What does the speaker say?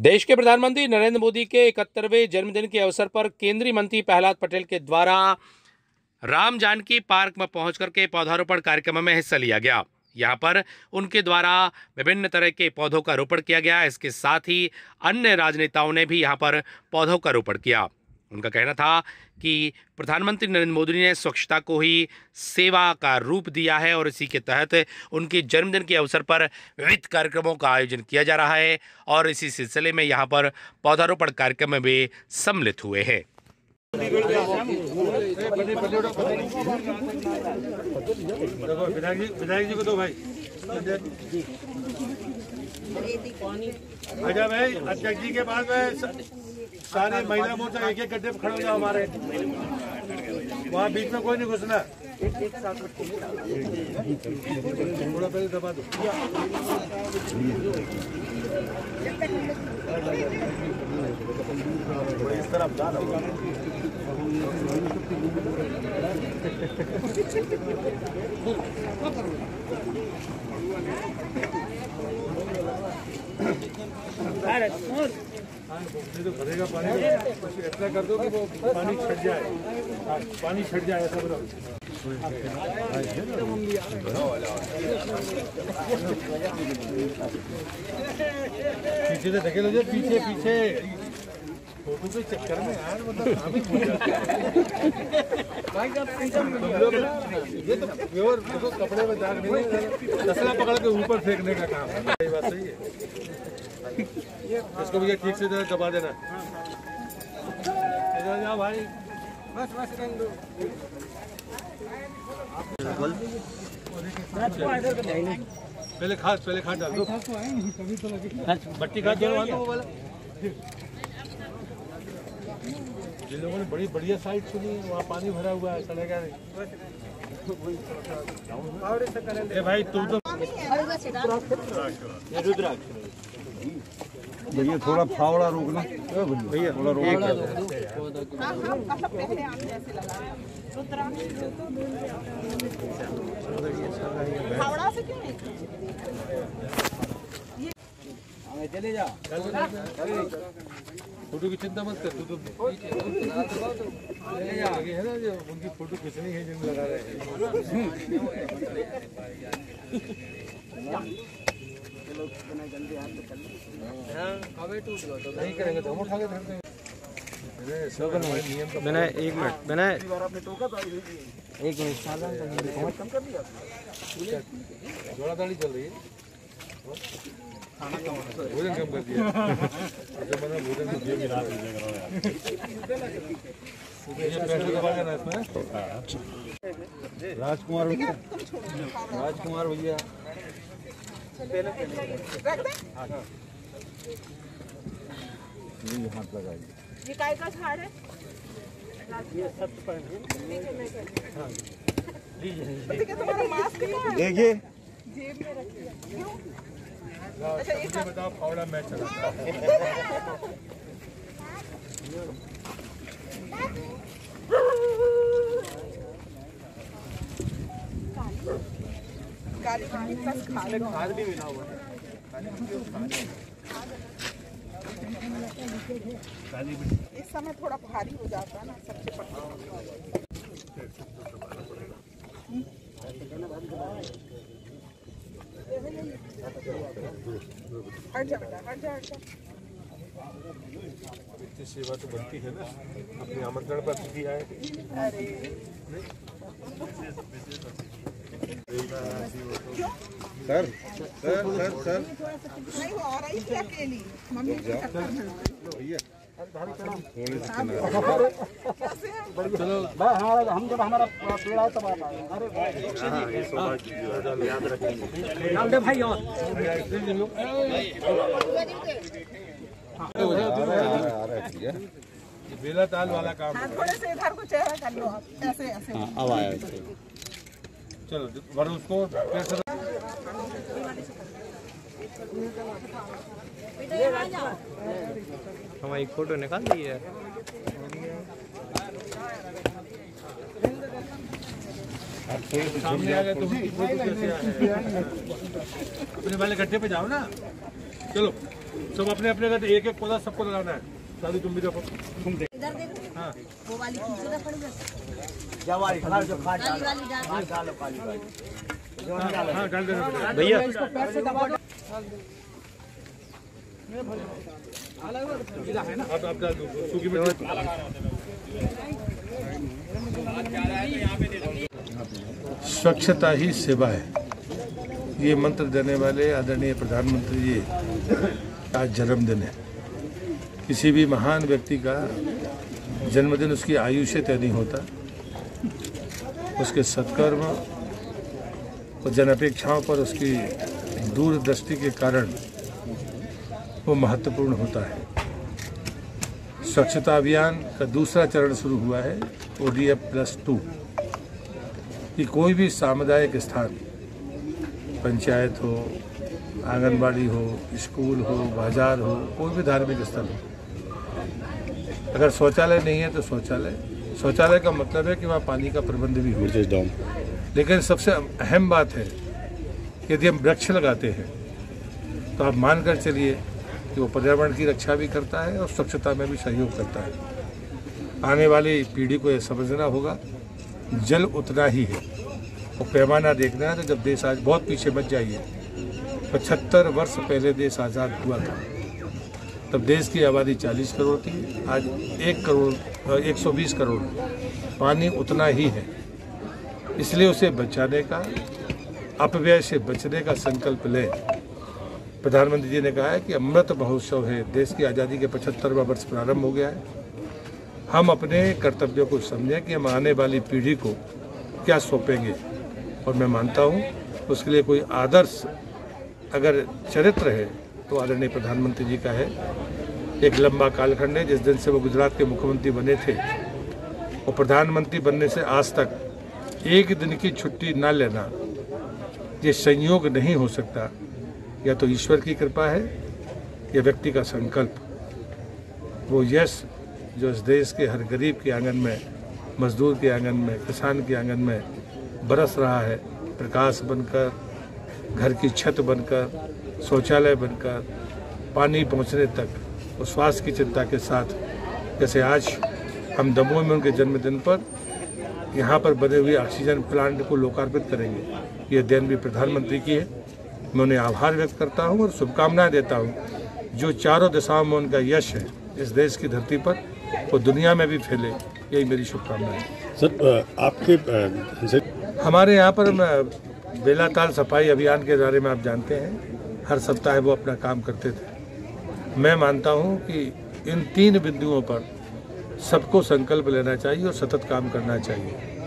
देश के प्रधानमंत्री नरेंद्र मोदी के 71वें जन्मदिन के अवसर पर केंद्रीय मंत्री प्रहलाद पटेल के द्वारा राम जानकी पार्क में पहुंच करके पौधारोपण कार्यक्रम में हिस्सा लिया गया। यहां पर उनके द्वारा विभिन्न तरह के पौधों का रोपण किया गया। इसके साथ ही अन्य राजनेताओं ने भी यहां पर पौधों का रोपण किया। उनका कहना था कि प्रधानमंत्री नरेंद्र मोदी ने स्वच्छता को ही सेवा का रूप दिया है और इसी के तहत उनके जन्मदिन के अवसर पर विविध कार्यक्रमों का आयोजन किया जा रहा है और इसी सिलसिले में यहां पर पौधारोपण कार्यक्रम में भी सम्मिलित हुए हैं। विधायक जी को दो भाई। अच्छा भाई, अध्यक्ष जी के पास में सारे महिला मोर्चा एक एक गड्ढे पर खड़े हो जाओ। हमारे वहाँ बीच में कोई नहीं घुसना। थोड़ा पहले दबा दो। इस तरफ जा रहा तो भरेगा पानी, इतना कर दो कि वो पानी छट जाए, पानी छट जाए ऐसा बताओ। पीछे से ढके लो, पीछे पीछे फोटो के चक्कर में यार मतलब ये तो प्योर देखो कपड़े में दाग नहीं है, तसला पकड़ के ऊपर फेंकने का काम है। ये बात सही है। इसको भी ठीक से दबा देना। इधर जाओ भाई, बस बस कर दो। पहले खाद डाल दो। मट्टी खाद दो वाला। जिन लोगों ने बड़ी बढ़िया साइड सुनी, वहाँ पानी भरा हुआ है, चलेगा नहीं। भाई तुम तो भैया थोड़ा फावड़ा रोकना भैया, थोड़ा रोक। चले जा, फोटो की चिंता मत कर। तू तो आगे है ना, जो उनकी फोटो खींचनी है जिन लगा रहे हैं। नहीं करेंगे तो हम उठा के धरते हैं। मैंने एक मिनट मैंने जोड़ा दाढ़ी चल रही है, भोजन कम कर दिया। भोजन राजकुमार भैया हाथ लगाइए। ये काय का झाड़ है? ये सब तुम्हारा मास्क देखिए, जेब में रखिए। क्यों? अच्छा एक बताओ, फावड़ा मैच चला। खाद भी मिला हुआ है। इस समय थोड़ा भारी हो जाता है ना सबसे पटना। हट जा बेटा, हट जा, हट जा। इतनी सेवा तो बनती है ना, अपने आमंत्रण पर भी आए। अरे सर सर सर सर नहीं, वो आ रही थी अकेली, मम्मी के चक्कर में। भैया चलो हम जब हमारा पेड़ आए तब आप आए। अरे याद रखेंगे नाम दे भाई। और बेला ताल वाला काम। थोड़े से इधर को चेहरा कर लो आप, ऐसे ऐसे। अब आया चलो वरुण उसको हमारी फोटो निकाल दी है। सामने आ गए तो उनकी फोटो कैसे आए? अपने वाले गड्ढे पे जाओ ना, चलो। सब अपने अपने घर एक एक पौधा सबको लगाना है। शादी तुम भी देखो, तुम देख। इधर देखो, हाँ वो वाली खींचो ना पड़ी बस। जवारी खाल जो खाल काली वाली डाल। डालो काली वाली हाँ डाल देना बेटा। भैया इसको पैर से दबा दो। आप डाल दो सूखी मिर्च। स्वच्छता ही सेवा है, ये मंत्र देने वाले आदरणीय प्रधानमंत्री जी आज जन्मदिन है। किसी भी महान व्यक्ति का जन्मदिन उसकी आयु से तय नहीं होता, उसके सत्कर्म और जनअपेक्षाओं पर उसकी दूरदृष्टि के कारण वो महत्वपूर्ण होता है। स्वच्छता अभियान का दूसरा चरण शुरू हुआ है, ODF+2, कि कोई भी सामुदायिक स्थान, पंचायत हो, आंगनबाड़ी हो, स्कूल हो, बाजार हो, कोई भी धार्मिक स्थल हो, अगर शौचालय नहीं है तो शौचालय का मतलब है कि वहाँ पानी का प्रबंध भी हो। लेकिन सबसे अहम बात है कि यदि हम वृक्ष लगाते हैं तो आप मानकर चलिए कि वो पर्यावरण की रक्षा भी करता है और स्वच्छता में भी सहयोग करता है। आने वाली पीढ़ी को यह समझना होगा जल उतना ही है और पैमाना देखना है। तो जब देश आज, बहुत पीछे मत जाइए, 75 वर्ष पहले देश आज़ाद हुआ था, तब देश की आबादी 40 करोड़ थी, आज 120 करोड़। पानी उतना ही है, इसलिए उसे बचाने का, अपव्यय से बचने का संकल्प लें। प्रधानमंत्री जी ने कहा है कि अमृत महोत्सव है, देश की आज़ादी के 75वां वर्ष प्रारंभ हो गया है। हम अपने कर्तव्यों को समझें कि हम आने वाली पीढ़ी को क्या सौंपेंगे, और मैं मानता हूँ उसके लिए कोई आदर्श अगर चरित्र है तो आदरणीय प्रधानमंत्री जी का है। एक लंबा कालखंड है, जिस दिन से वो गुजरात के मुख्यमंत्री बने थे और प्रधानमंत्री बनने से आज तक एक दिन की छुट्टी न लेना, ये संयोग नहीं हो सकता। या तो ईश्वर की कृपा है या व्यक्ति का संकल्प। वो यश जो इस देश के हर गरीब के आंगन में, मजदूर के आंगन में, किसान के आंगन में बरस रहा है, प्रकाश बनकर, घर की छत बनकर, शौचालय बनकर, पानी पहुंचने तक, और स्वास्थ्य की चिंता के साथ, जैसे आज हम दमोह में उनके जन्मदिन पर यहाँ पर बने हुए ऑक्सीजन प्लांट को लोकार्पित करेंगे। ये देन भी प्रधानमंत्री की है। मैं उन्हें आभार व्यक्त करता हूँ और शुभकामनाएं देता हूँ। जो चारों दिशाओं में उनका यश है इस देश की धरती पर, वो दुनिया में भी फैले, यही मेरी शुभकामनाएं है। सर, आपके हमारे यहाँ पर बेलाताल सफाई अभियान के बारे में आप जानते हैं, हर सप्ताह वो अपना काम करते थे। मैं मानता हूँ कि इन 3 बिंदुओं पर सबको संकल्प लेना चाहिए और सतत काम करना चाहिए।